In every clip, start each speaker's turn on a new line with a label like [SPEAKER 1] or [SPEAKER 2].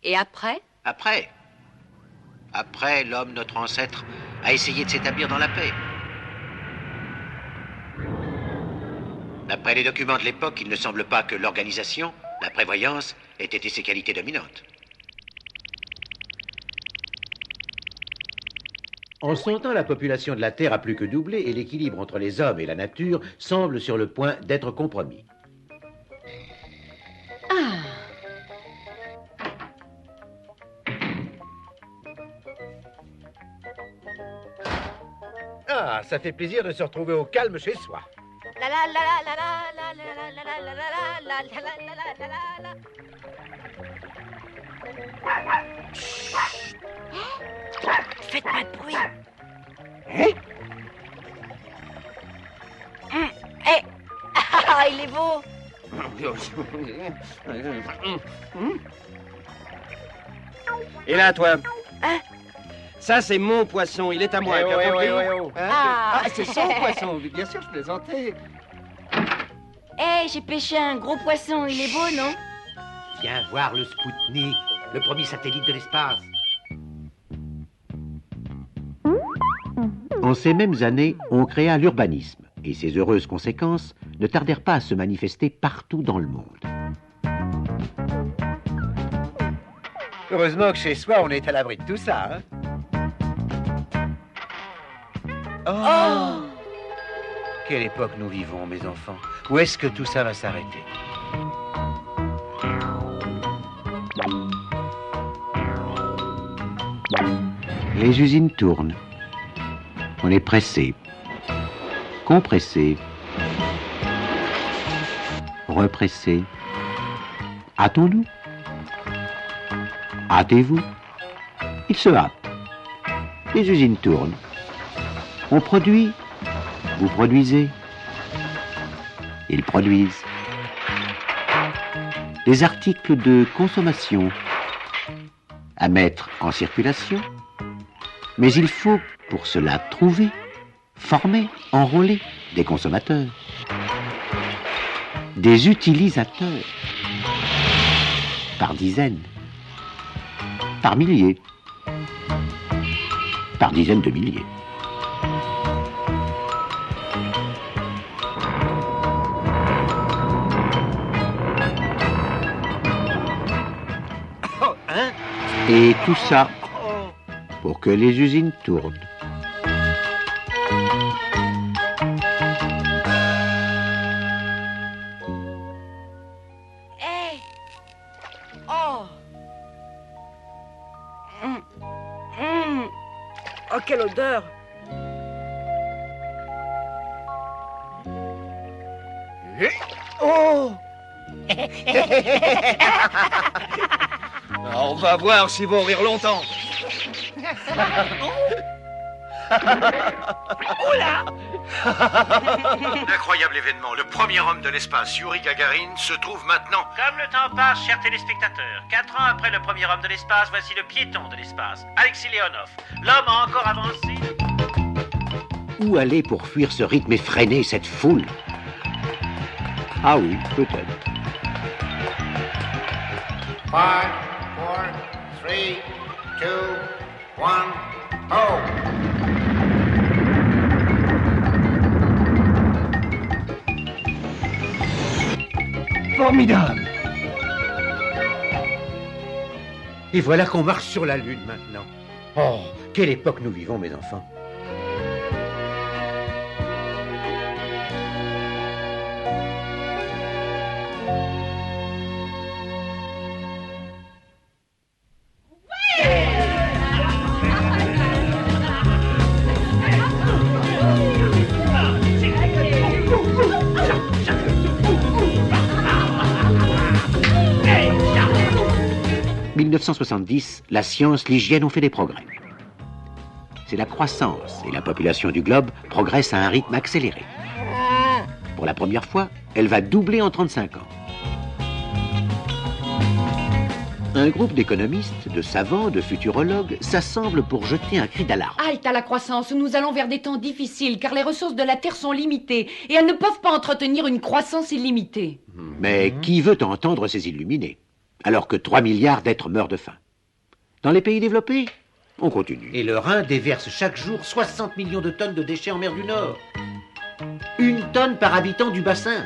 [SPEAKER 1] Et après?
[SPEAKER 2] Après, l'homme, notre ancêtre, a essayé de s'établir dans la paix. D'après les documents de l'époque, il ne semble pas que l'organisation, la prévoyance, ait été ses qualités dominantes. En 100 ans, la population de la Terre a plus que doublé et l'équilibre entre les hommes et la nature semble sur le point d'être compromis. Ah, ça fait plaisir de se retrouver au calme chez soi.
[SPEAKER 1] Faites pas de bruit. Ah, il est beau.
[SPEAKER 3] Et là, toi?
[SPEAKER 1] Hein?
[SPEAKER 3] Ça, c'est mon poisson, il est à moi.
[SPEAKER 4] C'est son poisson, bien sûr, je plaisantais.
[SPEAKER 1] J'ai pêché un gros poisson, il est beau, non?
[SPEAKER 2] Viens voir le Spoutnik, le premier satellite de l'espace. En ces mêmes années, on créa l'urbanisme, et ses heureuses conséquences ne tardèrent pas à se manifester partout dans le monde.
[SPEAKER 4] Heureusement que chez soi, on est à l'abri de tout ça, hein. Oh! Quelle époque nous vivons, mes enfants. Où est-ce que tout ça va s'arrêter?
[SPEAKER 2] Les usines tournent. On est pressé, compressé, repressé. Hâtons-nous. Hâtez-vous. Il se hâte. Les usines tournent. On produit. Vous produisez. Ils produisent. Des articles de consommation à mettre en circulation. Mais il faut, pour cela, trouver, former, enrôler des consommateurs, des utilisateurs, par dizaines, par milliers, par dizaines de milliers. Et tout ça pour que les usines tournent.
[SPEAKER 1] Oh, quelle odeur!
[SPEAKER 4] Oh!
[SPEAKER 3] On va voir s'ils vont rire longtemps.
[SPEAKER 2] Incroyable événement, le premier homme de l'espace, Yuri Gagarin, se trouve maintenant...
[SPEAKER 5] Comme le temps passe, chers téléspectateurs, 4 ans après le premier homme de l'espace, voici le piéton de l'espace, Alexis Leonov. L'homme a encore avancé.
[SPEAKER 2] Où aller pour fuir ce rythme effréné, cette foule? Ah oui, peut-être.
[SPEAKER 6] 5, 4, 3, 2, 1, oh!
[SPEAKER 4] Formidable!
[SPEAKER 2] Et voilà qu'on marche sur la Lune maintenant. Oh, quelle époque nous vivons, mes enfants. En 1970, la science, l'hygiène ont fait des progrès. C'est la croissance et la population du globe progresse à un rythme accéléré. Pour la première fois, elle va doubler en 35 ans. Un groupe d'économistes, de savants, de futurologues s'assemble pour jeter un cri d'alarme.
[SPEAKER 7] Halte à la croissance, nous allons vers des temps difficiles car les ressources de la Terre sont limitées et elles ne peuvent pas entretenir une croissance illimitée.
[SPEAKER 2] Mais qui veut entendre ces illuminés? alors que 3 milliards d'êtres meurent de faim. Dans les pays développés, on continue.
[SPEAKER 4] Et le Rhin déverse chaque jour 60 millions de tonnes de déchets en mer du Nord. 1 tonne par habitant du bassin.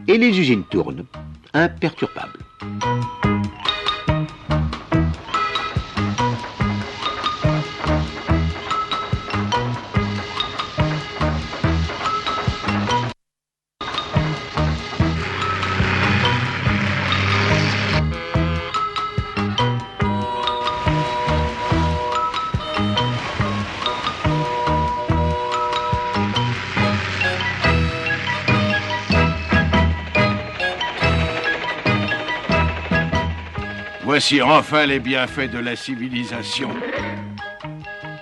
[SPEAKER 2] Et les usines tournent, imperturbables.
[SPEAKER 8] Voici enfin les bienfaits de la civilisation.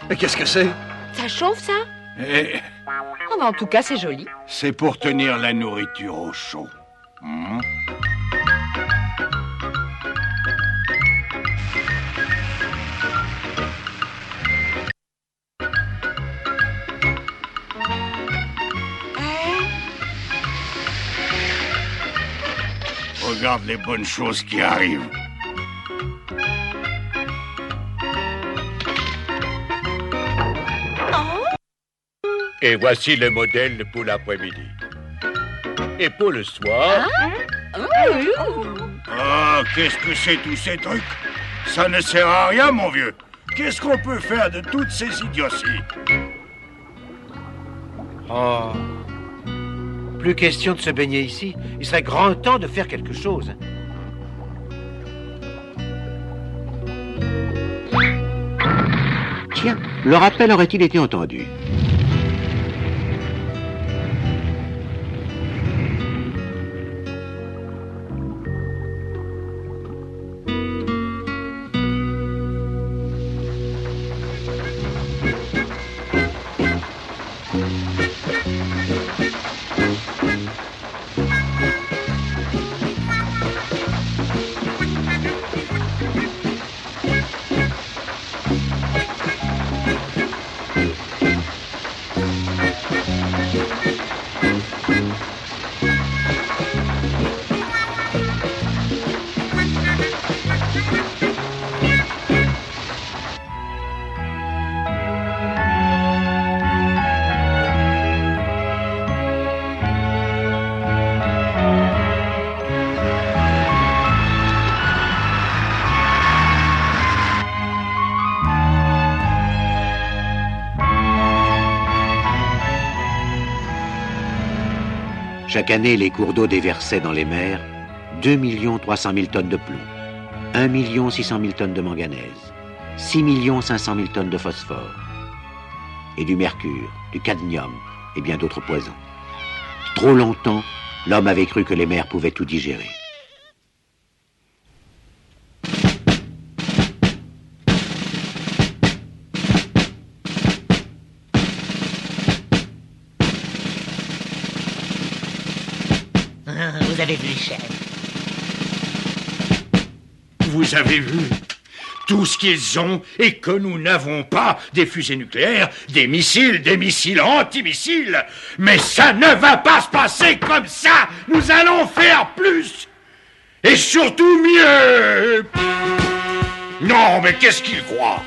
[SPEAKER 3] Mais qu'est-ce que c'est?
[SPEAKER 1] Ça chauffe, ça?
[SPEAKER 8] Et
[SPEAKER 7] Oh, bah, en tout cas, c'est joli.
[SPEAKER 8] c'est pour tenir la nourriture au chaud. Hmm. Regarde les bonnes choses qui arrivent.
[SPEAKER 9] Et voici le modèle pour l'après-midi. Et pour le soir...
[SPEAKER 8] Ah, qu'est-ce que c'est tous ces trucs? Ça ne sert à rien, mon vieux. Qu'est-ce qu'on peut faire de toutes ces idioties?
[SPEAKER 4] Oh. Plus question de se baigner ici. Il serait grand temps de faire quelque chose.
[SPEAKER 2] Tiens, leur appel aurait-il été entendu? Chaque année, les cours d'eau déversaient dans les mers 2 300 000 tonnes de plomb, 1 600 000 tonnes de manganèse, 6 500 000 tonnes de phosphore, et du mercure, du cadmium et bien d'autres poisons. Trop longtemps, l'homme avait cru que les mers pouvaient tout digérer.
[SPEAKER 5] Vous avez vu, chef?
[SPEAKER 8] Vous avez vu tout ce qu'ils ont et que nous n'avons pas, des fusées nucléaires, des missiles antimissiles. Mais ça ne va pas se passer comme ça. Nous allons faire plus et surtout mieux. Non, mais qu'est-ce qu'ils croient?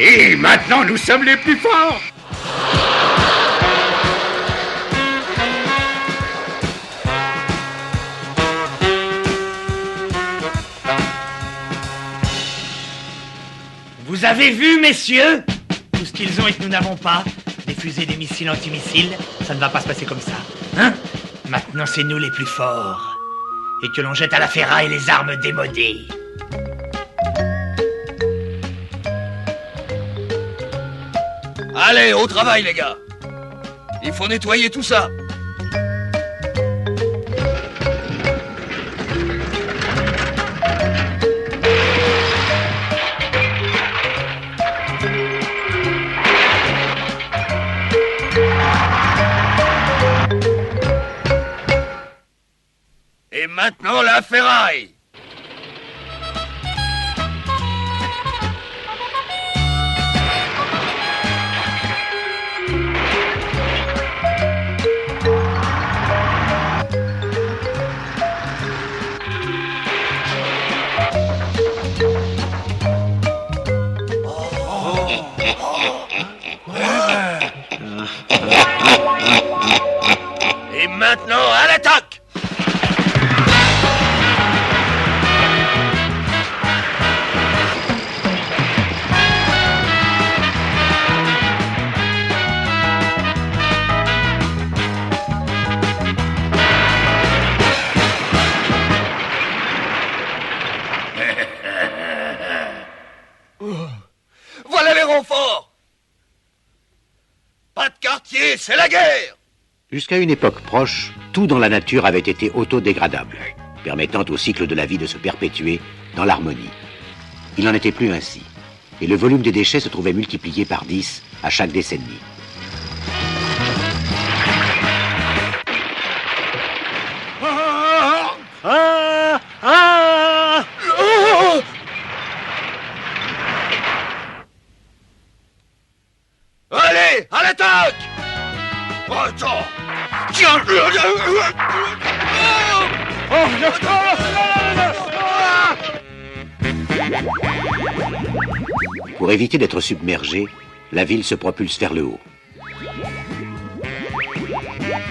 [SPEAKER 8] Et maintenant, nous sommes les plus forts.
[SPEAKER 5] Vous avez vu, messieurs? Tout ce qu'ils ont et que nous n'avons pas. Des fusées, des missiles antimissiles. Ça ne va pas se passer comme ça. Hein? Maintenant, c'est nous les plus forts. Et que l'on jette à la ferraille les armes démodées.
[SPEAKER 3] Allez, au travail, les gars. Il faut nettoyer tout ça. Et maintenant, la ferraille. maintenant, à l'attaque! Voilà les renforts! Pas de quartier, c'est la guerre!
[SPEAKER 2] Jusqu'à une époque proche, tout dans la nature avait été autodégradable, permettant au cycle de la vie de se perpétuer dans l'harmonie. Il n'en était plus ainsi, et le volume des déchets se trouvait multiplié par 10 à chaque décennie.
[SPEAKER 3] Allez, à l'attaque! Attends! Tiens!
[SPEAKER 2] Pour éviter d'être submergé, la ville se propulse vers le haut.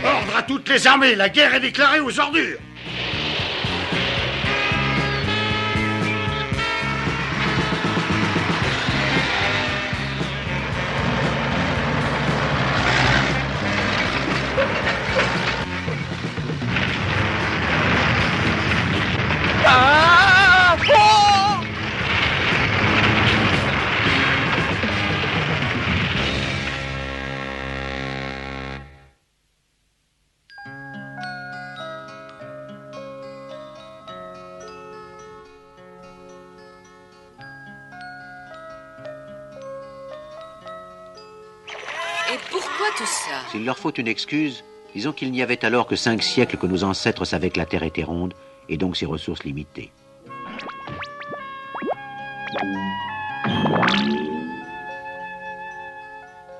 [SPEAKER 8] Ordre à toutes les armées, la guerre est déclarée aux ordures.
[SPEAKER 10] Et pourquoi tout ça?
[SPEAKER 2] S'il leur faut une excuse, disons qu'il n'y avait alors que 5 siècles que nos ancêtres savaient que la Terre était ronde, et donc ses ressources limitées.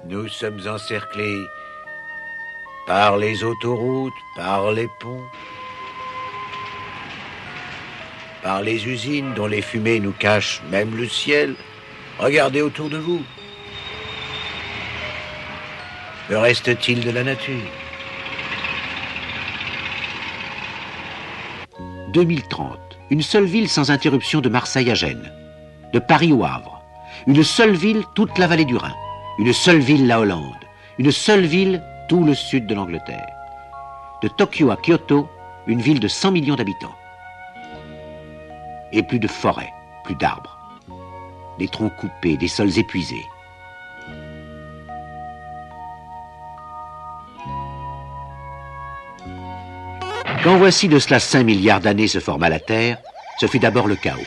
[SPEAKER 4] Nous sommes encerclés par les autoroutes, par les ponts, par les usines dont les fumées nous cachent même le ciel. Regardez autour de vous. Que reste-t-il de la nature?
[SPEAKER 2] 2030, une seule ville sans interruption de Marseille à Gênes, de Paris au Havre, une seule ville toute la vallée du Rhin, une seule ville la Hollande, une seule ville tout le sud de l'Angleterre. De Tokyo à Kyoto, une ville de 100 millions d'habitants. Et plus de forêts, plus d'arbres, des troncs coupés, des sols épuisés. Quand voici de cela 5 milliards d'années se forma la Terre, ce fut d'abord le chaos.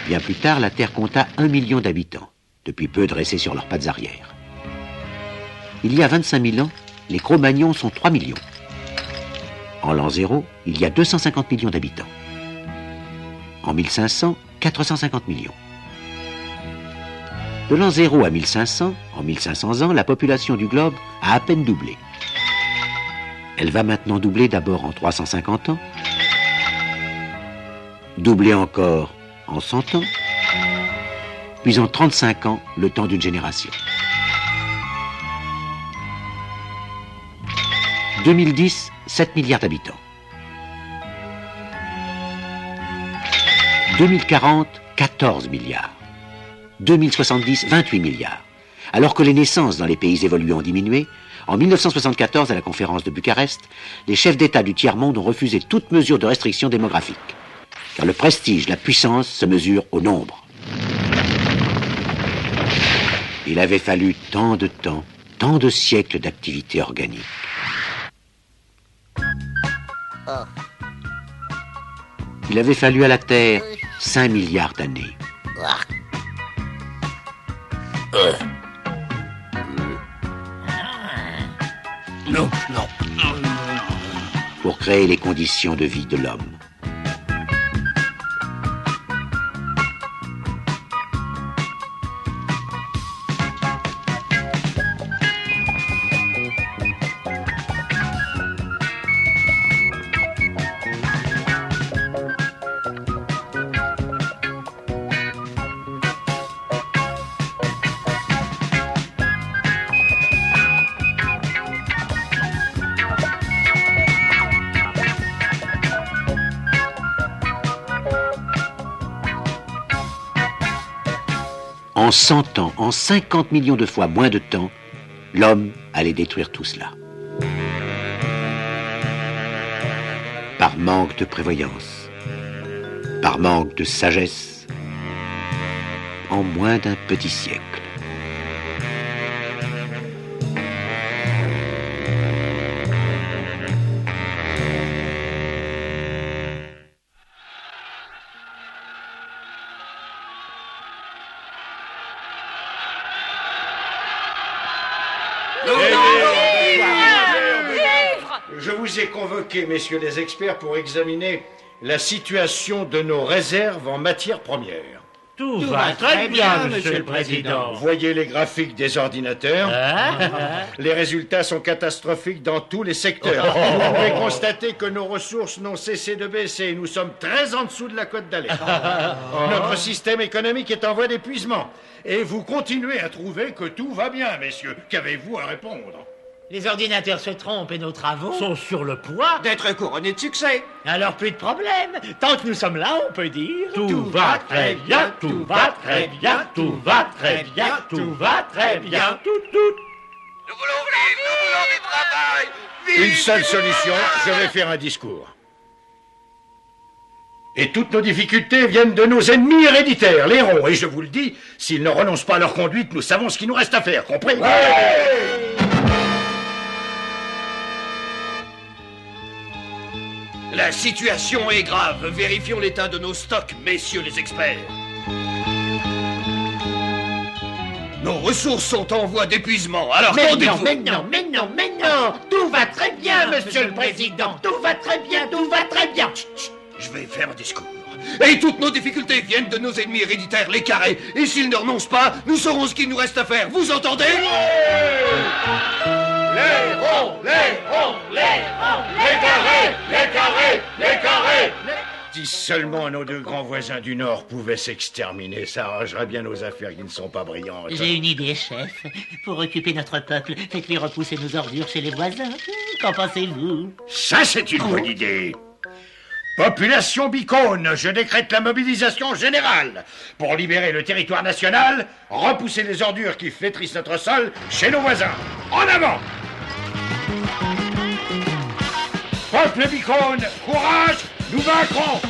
[SPEAKER 2] Bien plus tard, la Terre compta 1 million d'habitants, depuis peu dressés sur leurs pattes arrière. Il y a 25 000 ans, les Cro-Magnons sont 3 millions. En l'an 0, il y a 250 millions d'habitants. En 1500, 450 millions. De l'an 0 à 1500, en 1500 ans, la population du globe a à peine doublé. Elle va maintenant doubler d'abord en 350 ans, doubler encore en 100 ans, puis en 35 ans, le temps d'une génération. 2010, 7 milliards d'habitants. 2040, 14 milliards. 2070, 28 milliards. Alors que les naissances dans les pays évolués ont diminué, en 1974, à la conférence de Bucarest, les chefs d'État du tiers-monde ont refusé toute mesure de restriction démographique. Car le prestige, la puissance se mesurent au nombre. Il avait fallu tant de temps, tant de siècles d'activité organique. Il avait fallu à la Terre 5 milliards d'années.
[SPEAKER 3] Non, non.
[SPEAKER 2] Pour créer les conditions de vie de l'homme. En 100 ans, en 50 millions de fois moins de temps, l'homme allait détruire tout cela. Par manque de prévoyance, par manque de sagesse, en moins d'un petit siècle.
[SPEAKER 8] Je vous ai convoqué, messieurs les experts, pour examiner la situation de nos réserves en matières premières.
[SPEAKER 5] Tout va très bien, Monsieur le Président.
[SPEAKER 8] Voyez les graphiques des ordinateurs. Les résultats sont catastrophiques dans tous les secteurs. Vous pouvez constater que nos ressources n'ont cessé de baisser. Nous sommes très en dessous de la cote d'alerte. Notre système économique est en voie d'épuisement. Et vous continuez à trouver que tout va bien, messieurs. Qu'avez-vous à répondre?
[SPEAKER 5] Les ordinateurs se trompent et nos travaux sont sur le point
[SPEAKER 3] D'être couronnés de succès.
[SPEAKER 5] Alors plus de problème. Tant que nous sommes là, on peut dire tout va très bien, tout va très bien, tout va très bien, tout va très bien, tout.
[SPEAKER 3] Nous voulons vivre, nous voulons du travail. Vive,
[SPEAKER 8] Une seule
[SPEAKER 3] vive le
[SPEAKER 8] solution,
[SPEAKER 3] travail.
[SPEAKER 8] je vais faire un discours. Et toutes nos difficultés viennent de nos ennemis héréditaires, les ronds. Et je vous le dis, s'ils ne renoncent pas à leur conduite, nous savons ce qu'il nous reste à faire, compris?
[SPEAKER 3] La situation est grave. Vérifions l'état de nos stocks, messieurs les experts. Nos ressources sont en voie d'épuisement, alors rendez-vous.
[SPEAKER 5] mais non. Tout va très bien, Monsieur le Président. Tout va très bien, tout va très bien.
[SPEAKER 3] Je vais faire un discours. Et toutes nos difficultés viennent de nos ennemis héréditaires, les carrés. Et s'ils ne renoncent pas, nous saurons ce qu'il nous reste à faire. Vous entendez?
[SPEAKER 8] Les ronds, les ronds, les ronds, les carrés, les carrés, les carrés. Si seulement nos deux grands voisins du Nord pouvaient s'exterminer, ça arrangerait bien nos affaires qui ne sont pas brillantes.
[SPEAKER 11] J'ai une idée, chef. Pour occuper notre peuple, faites-les repousser nos ordures chez les voisins. Qu'en pensez-vous?
[SPEAKER 8] Ça, c'est une bonne idée. Population Bicône, je décrète la mobilisation générale. Pour libérer le territoire national, repousser les ordures qui flétrissent notre sol chez nos voisins. En avant! Peuple Bicône, courage, nous vaincrons!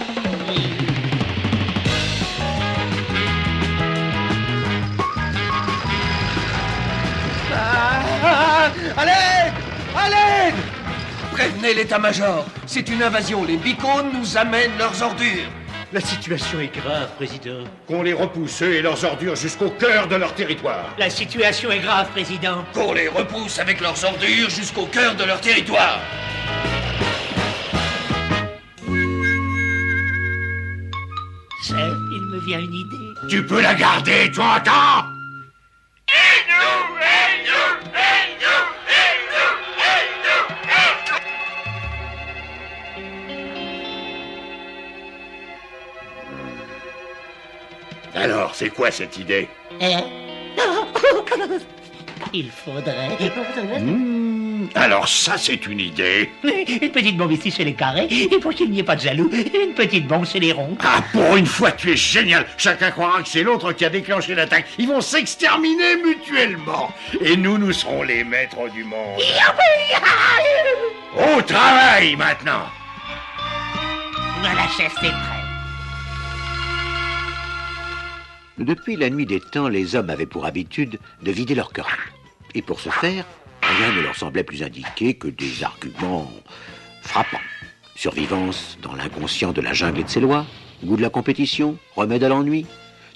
[SPEAKER 3] Allez! Allez! Prévenez l'état-major. C'est une invasion. Les Bicônes nous amènent leurs ordures.
[SPEAKER 5] La situation est grave, Président.
[SPEAKER 8] Qu'on les repousse, eux et leurs ordures, jusqu'au cœur de leur territoire.
[SPEAKER 5] La situation est grave, Président.
[SPEAKER 3] Qu'on les repousse avec leurs ordures jusqu'au cœur de leur territoire.
[SPEAKER 11] Chef, il me vient une idée.
[SPEAKER 8] Tu peux la garder, tu entends? Alors, c'est quoi cette idée?
[SPEAKER 11] Il faudrait...
[SPEAKER 8] Alors ça, c'est une idée.
[SPEAKER 11] Une petite bombe ici chez les carrés, et pour qu'il n'y ait pas de jaloux, une petite bombe chez les ronds.
[SPEAKER 8] Ah, pour une fois, tu es génial. Chacun croira que c'est l'autre qui a déclenché l'attaque. Ils vont s'exterminer mutuellement. Et nous serons les maîtres du monde. Au travail, maintenant.
[SPEAKER 11] Voilà, chef, c'est prêt.
[SPEAKER 2] Depuis la nuit des temps, les hommes avaient pour habitude de vider leur querelle. Et pour ce faire, rien ne leur semblait plus indiqué que des arguments frappants. Survivance dans l'inconscient de la jungle et de ses lois, goût de la compétition, remède à l'ennui.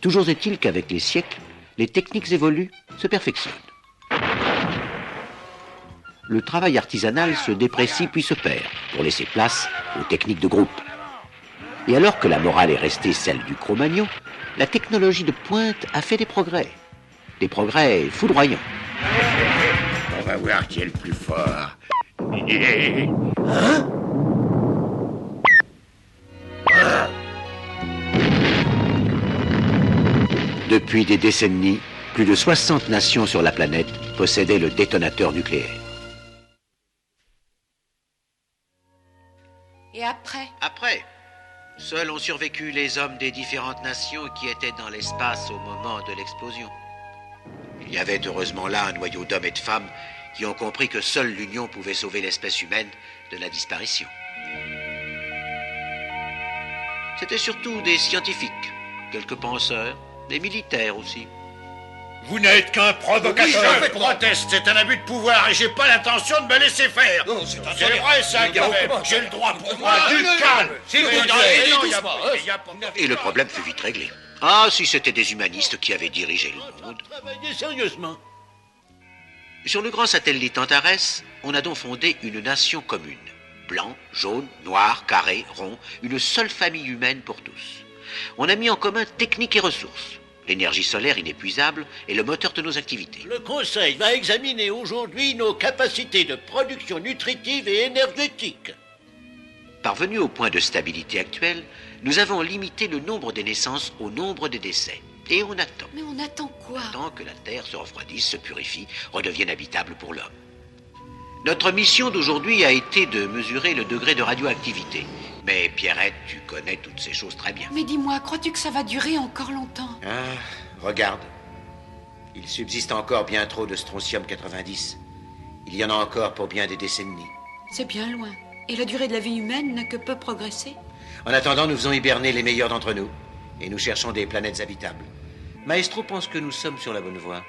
[SPEAKER 2] Toujours est-il qu'avec les siècles, les techniques évoluent, se perfectionnent. Le travail artisanal se déprécie puis se perd pour laisser place aux techniques de groupe. Et alors que la morale est restée celle du Cro-Magnon, la technologie de pointe a fait des progrès foudroyants.
[SPEAKER 8] On va voir qui est le plus fort.
[SPEAKER 2] Depuis des décennies, plus de 60 nations sur la planète possédaient le détonateur nucléaire.
[SPEAKER 10] Et après?
[SPEAKER 4] Après,
[SPEAKER 2] Seuls ont survécu les hommes des différentes nations qui étaient dans l'espace au moment de l'explosion. Il y avait heureusement là un noyau d'hommes et de femmes qui ont compris que seule l'union pouvait sauver l'espèce humaine de la disparition. C'était surtout des scientifiques, quelques penseurs, des militaires aussi.
[SPEAKER 8] Vous n'êtes qu'un provocateur. Je proteste, c'est un abus de pouvoir et j'ai pas l'intention de me laisser faire. Non, c'est vrai ça, quand même. J'ai le droit pour moi du calme.
[SPEAKER 2] Et le problème fut vite réglé. Ah, si c'était des humanistes qui avaient dirigé le monde.
[SPEAKER 9] Travaillez sérieusement.
[SPEAKER 2] Sur le grand satellite Antares, on a donc fondé une nation commune. Blanc, jaune, noir, carré, rond, une seule famille humaine pour tous. On a mis en commun technique et ressources. L'énergie solaire inépuisable est le moteur de nos activités.
[SPEAKER 9] Le Conseil va examiner aujourd'hui nos capacités de production nutritive et énergétique.
[SPEAKER 2] Parvenus au point de stabilité actuel, nous avons limité le nombre des naissances au nombre des décès. Et on attend.
[SPEAKER 10] Mais on attend quoi?
[SPEAKER 2] On attend que la Terre se refroidisse, se purifie, redevienne habitable pour l'homme. Notre mission d'aujourd'hui a été de mesurer le degré de radioactivité. Mais Pierrette, tu connais toutes ces choses très bien.
[SPEAKER 7] Mais dis-moi, crois-tu que ça va durer encore longtemps?
[SPEAKER 2] Ah, regarde. Il subsiste encore bien trop de strontium 90. Il y en a encore pour bien des décennies.
[SPEAKER 7] C'est bien loin. Et la durée de la vie humaine n'a que peu progressé.
[SPEAKER 2] En attendant, nous faisons hiberner les meilleurs d'entre nous. Et nous cherchons des planètes habitables. Maestro pense que nous sommes sur la bonne voie.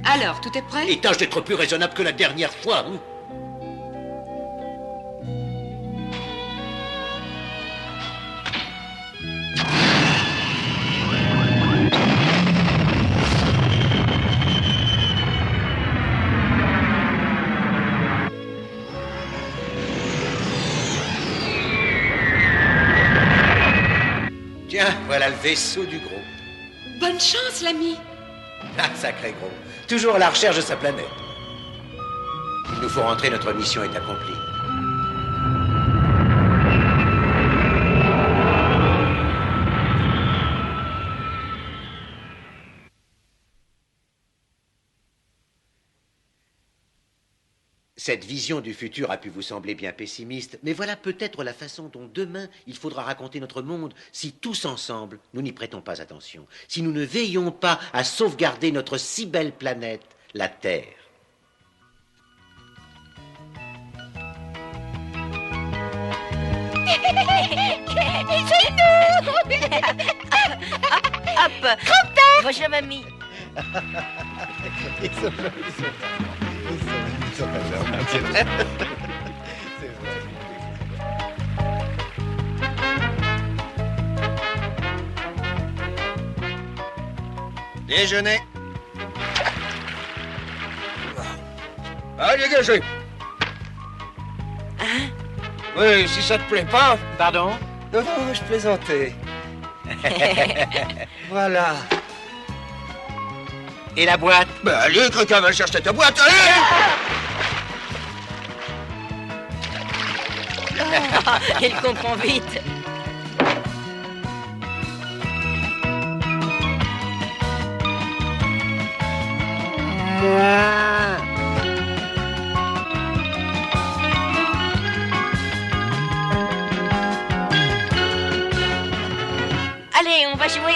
[SPEAKER 7] Alors, tout est prêt?
[SPEAKER 9] Et tâche d'être plus raisonnable que la dernière fois, hein?
[SPEAKER 2] Tiens, voilà le vaisseau du gros.
[SPEAKER 7] Bonne chance, l'ami.
[SPEAKER 2] Ah, sacré gros. Toujours à la recherche de sa planète. Il nous faut rentrer, notre mission est accomplie. Cette vision du futur a pu vous sembler bien pessimiste, mais voilà peut-être la façon dont demain il faudra raconter notre monde si tous ensemble nous n'y prêtons pas attention, si nous ne veillons pas à sauvegarder notre si belle planète, la Terre.
[SPEAKER 1] C'est nous. Hop. Bonjour, mamie.
[SPEAKER 3] Déjeuner. Allez, dégagez.
[SPEAKER 1] Hein?
[SPEAKER 3] Oui, si ça te plaît pas.
[SPEAKER 2] Pardon?
[SPEAKER 3] Non, non, je plaisantais. Voilà.
[SPEAKER 2] Et la boîte?
[SPEAKER 3] Ben allez, quelqu'un va chercher ta boîte, allez!
[SPEAKER 1] Il comprend vite. Allez, on va jouer.